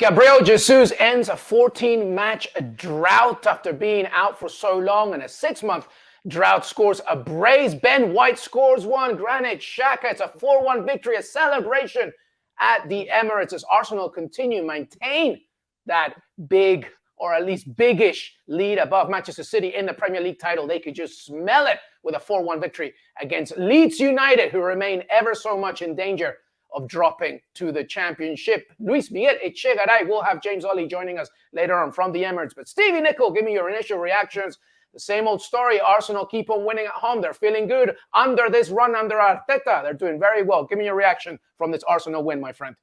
Gabriel Jesus ends a 14-match drought after being out for so long, and a 6-month drought scores a brace. Ben White scores one. Granit Xhaka, it's a 4-1 victory, a celebration at the Emirates as Arsenal continue maintain that big, or at least biggish, lead above Manchester City in the Premier League title. They could just smell it with a 4-1 victory against Leeds United, who remain ever so much in danger of dropping to the Championship. Luis Miguel Echegaray will have James Ollie joining us later on from the Emirates. But Stevie Nicol, give me your initial reactions. The same old story. Arsenal keep on winning at home. They're feeling good under this run under Arteta. They're doing very well. Give me your reaction from this Arsenal win, my friend.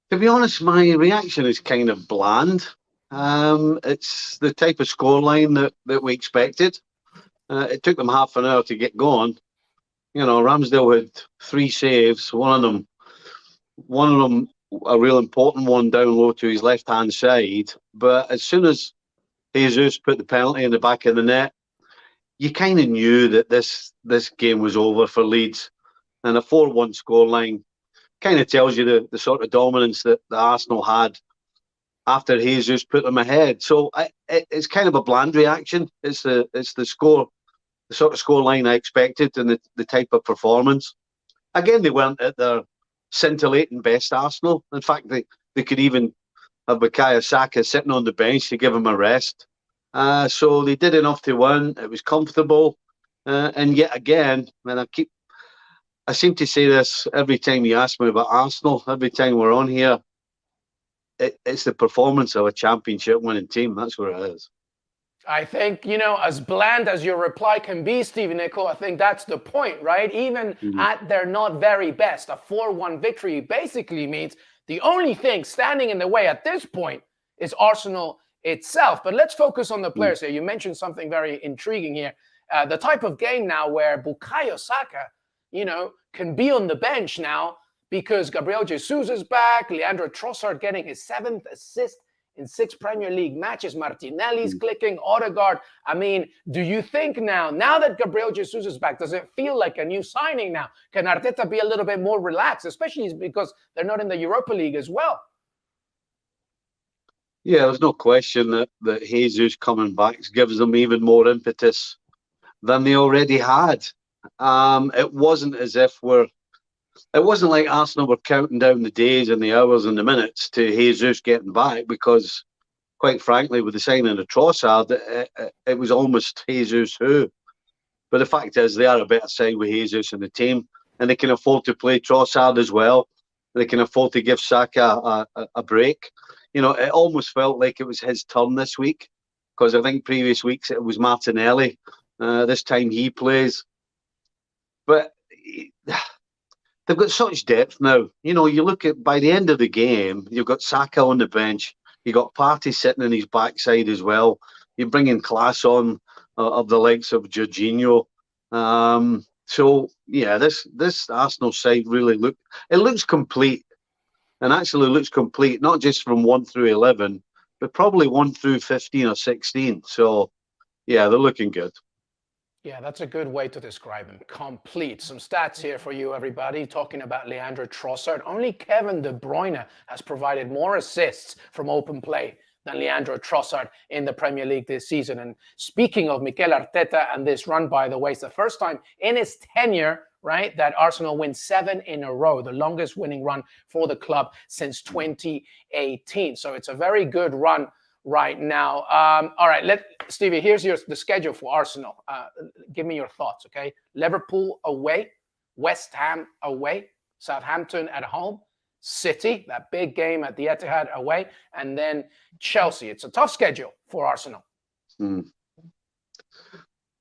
To be honest, my reaction is kind of bland. It's the type of scoreline that we expected. It took them half an hour to get going. You know, Ramsdale had 3 saves. One of them, a real important one down low to his left-hand side. But as soon as Jesus put the penalty in the back of the net, you kind of knew that this game was over for Leeds. And a 4-1 scoreline kind of tells you the sort of dominance that the Arsenal had after Jesus put them ahead. So it's kind of a bland reaction. It's the score. The sort of scoreline I expected and the type of performance. Again, they weren't at their scintillating best, Arsenal. In fact, they could even have Bukayo Saka sitting on the bench to give him a rest. So they did enough to win. It was comfortable. And yet again, and I seem to say this every time you ask me about Arsenal, every time we're on here, it's the performance of a championship winning team. That's what it is. I think, as bland as your reply can be, Stevie Nicol, I think that's the point, right? Even at their not very best, a 4-1 victory basically means the only thing standing in the way at this point is Arsenal itself. But let's focus on the players here. You mentioned something very intriguing here. The type of game now where Bukayo Saka, can be on the bench now because Gabriel Jesus is back, Leandro Trossard getting his 7th assist in 6 Premier League matches, Martinelli's clicking, Odegaard. I mean, do you think now that Gabriel Jesus is back, does it feel like a new signing now? Can Arteta be a little bit more relaxed, especially because they're not in the Europa League as well? Yeah, there's no question that Jesus coming back gives them even more impetus than they already had. It wasn't as if it wasn't like Arsenal were counting down the days and the hours and the minutes to Jesus getting back because, quite frankly, with the signing of Trossard, it was almost Jesus who. But the fact is, they are a better side with Jesus in the team, and they can afford to play Trossard as well. They can afford to give Saka a break. It almost felt like it was his turn this week because I think previous weeks it was Martinelli. This time he plays. But they've got such depth now. You look at, by the end of the game, you've got Saka on the bench. You've got Partey sitting on his backside as well. You're bringing class on of the likes of Jorginho. So, yeah, this Arsenal side really looks complete. And actually looks complete, not just from 1 through 11, but probably 1 through 15 or 16. So, yeah, they're looking good. Yeah, that's a good way to describe him. Complete. Some stats here for you, everybody. Talking about Leandro Trossard. Only Kevin De Bruyne has provided more assists from open play than Leandro Trossard in the Premier League this season. And speaking of Mikel Arteta and this run, by the way, it's the first time in his tenure, right, that Arsenal wins 7 in a row, the longest winning run for the club since 2018. So it's a very good run right now. All right, Stevie, here's the schedule for Arsenal. Give me your thoughts, okay? Liverpool away, West Ham away, Southampton at home, City, that big game at the Etihad away, and then Chelsea. It's a tough schedule for Arsenal.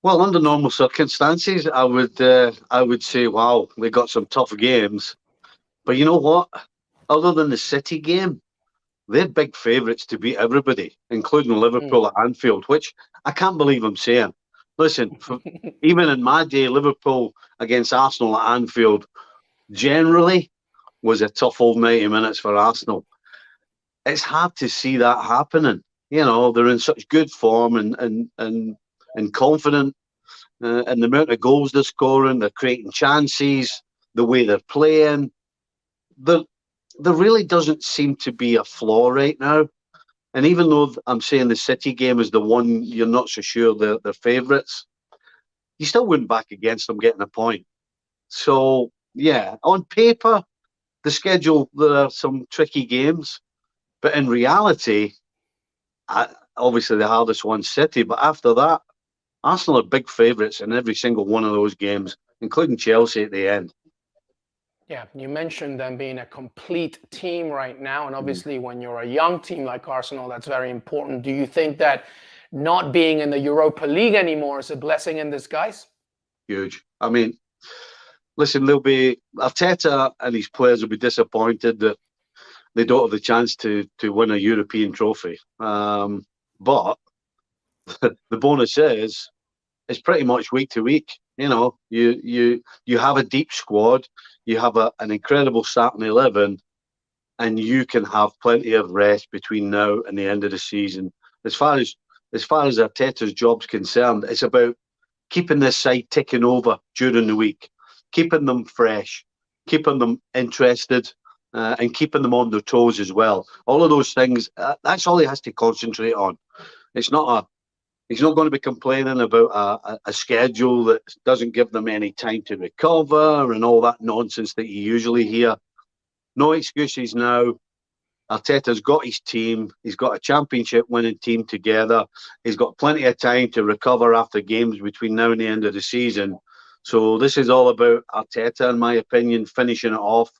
Well, under normal circumstances, I would say, wow, they got some tough games. But you know what? Other than the City game, they're big favourites to beat everybody, including Liverpool at Anfield, which I can't believe I'm saying. Listen, even in my day, Liverpool against Arsenal at Anfield generally was a tough old 90 minutes for Arsenal. It's hard to see that happening. They're in such good form and confident, and the amount of goals they're scoring, they're creating chances, the way they're playing. there really doesn't seem to be a flaw right now. And even though I'm saying the City game is the one you're not so sure they're favourites, you still wouldn't back against them getting a point. So, yeah, on paper, the schedule, there are some tricky games. But in reality, obviously the hardest one's City. But after that, Arsenal are big favourites in every single one of those games, including Chelsea at the end. Yeah, you mentioned them being a complete team right now. And obviously, when you're a young team like Arsenal, that's very important. Do you think that not being in the Europa League anymore is a blessing in disguise? Huge. I mean, listen, they'll be Arteta and his players will be disappointed that they don't have the chance to win a European trophy. But the bonus is it's pretty much week to week. You know, you have a deep squad, you have an incredible starting 11, and you can have plenty of rest between now and the end of the season. As far as Arteta's job's concerned, it's about keeping this side ticking over during the week, keeping them fresh, keeping them interested, and keeping them on their toes as well. All of those things, that's all he has to concentrate on. He's not going to be complaining about a schedule that doesn't give them any time to recover and all that nonsense that you usually hear. No excuses now. Arteta's got his team. He's got a championship winning team together. He's got plenty of time to recover after games between now and the end of the season. So this is all about Arteta, in my opinion, finishing it off.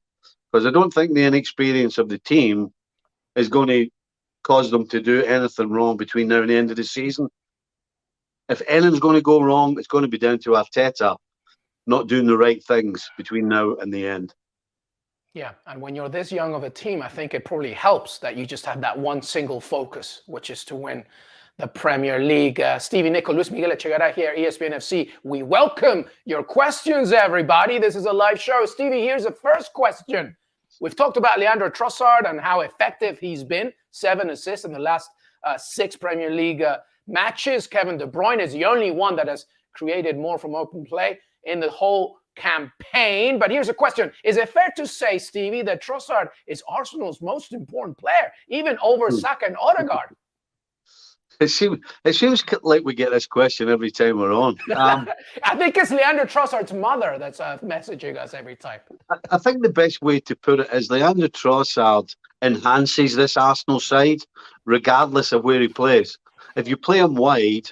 Because I don't think the inexperience of the team is going to cause them to do anything wrong between now and the end of the season. If anything's going to go wrong, it's going to be down to Arteta not doing the right things between now and the end. Yeah, and when you're this young of a team, I think it probably helps that you just have that one single focus, which is to win the Premier League. Stevie Nicol, Luis Miguel Echegaray here, ESPN FC. We welcome your questions, everybody. This is a live show. Stevie, here's the first question. We've talked about Leandro Trossard and how effective he's been. 7 assists in the last 6 Premier League matches. Kevin De Bruyne is the only one that has created more from open play in the whole campaign. But here's a question. Is it fair to say, Stevie, that Trossard is Arsenal's most important player, even over Saka and Odegaard? It seems like we get this question every time we're on. I think it's Leandro Trossard's mother that's messaging us every time. I think the best way to put it is Leandro Trossard enhances this Arsenal side, regardless of where he plays. If you play him wide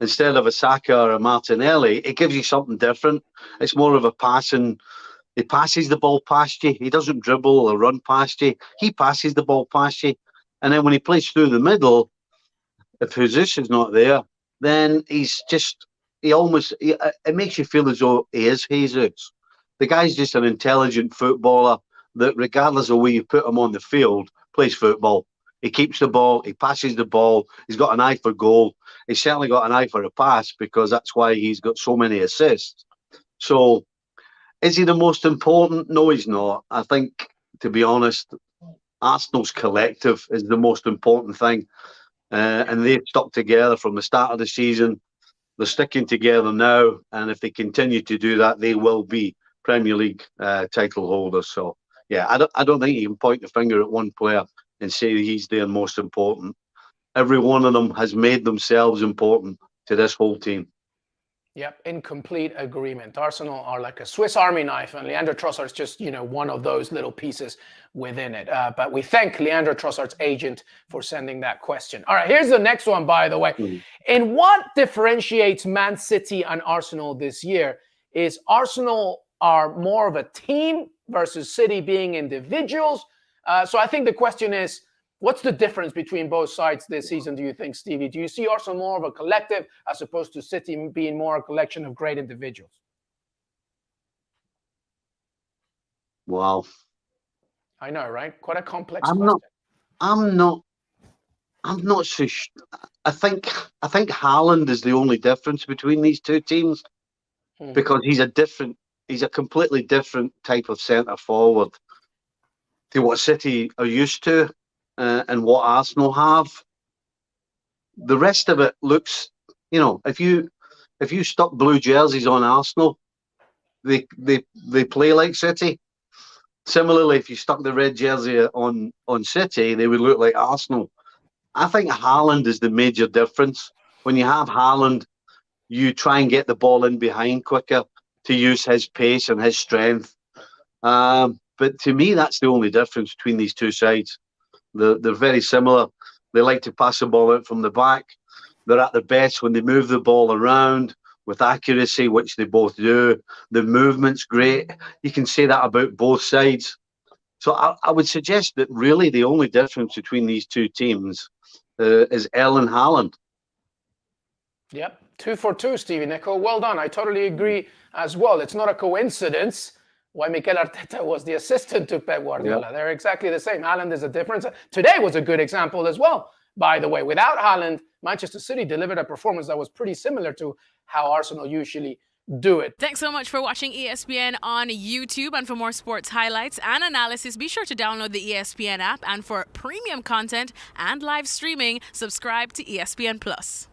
instead of a Saka or a Martinelli, it gives you something different. It's more of a passing. He passes the ball past you. He doesn't dribble or run past you. He passes the ball past you. And then when he plays through the middle, if Jesus is not there, then it makes you feel as though he is Jesus. The guy's just an intelligent footballer that, regardless of where you put him on the field, plays football. He keeps the ball, he passes the ball, he's got an eye for goal. He's certainly got an eye for a pass because that's why he's got so many assists. So, is he the most important? No, he's not. I think, to be honest, Arsenal's collective is the most important thing. And they've stuck together from the start of the season. They're sticking together now. And if they continue to do that, they will be Premier League title holders. So, yeah, I don't think you can point the finger at one player and say he's their most important. Every one of them has made themselves important to this whole team. Yep, in complete agreement. Arsenal are like a Swiss Army knife, and Leandro Trossard's just, one of those little pieces within it. But we thank Leandro Trossard's agent for sending that question. All right, here's the next one, by the way. In what differentiates Man City and Arsenal this year is Arsenal are more of a team versus City being individuals. So I think the question is, what's the difference between both sides this season, do you think, Stevie? Do you see Arsenal more of a collective as opposed to City being more a collection of great individuals? Wow. I know, right? Quite a complex question. I'm not so sure. I think Haaland is the only difference between these two teams because he's a completely different type of centre forward to what City are used to. And what Arsenal have. The rest of it looks, if you stuck blue jerseys on Arsenal, they play like City. Similarly, if you stuck the red jersey on City, they would look like Arsenal. I think Haaland is the major difference. When you have Haaland, you try and get the ball in behind quicker to use his pace and his strength. But to me, that's the only difference between these two sides. They're very similar. They like to pass the ball out from the back. They're at their best when they move the ball around with accuracy, which they both do. The movement's great. You can say that about both sides. So I would suggest that really the only difference between these two teams is Erling Haaland. Yep, 2 for 2, Stevie Nico. Well done. I totally agree as well. It's not a coincidence why Mikel Arteta was the assistant to Pep Guardiola. Yep. They're exactly the same. Haaland is a difference. Today was a good example as well, by the way. Without Haaland, Manchester City delivered a performance that was pretty similar to how Arsenal usually do it. Thanks so much for watching ESPN on YouTube. And for more sports highlights and analysis, be sure to download the ESPN app. And for premium content and live streaming, subscribe to ESPN Plus.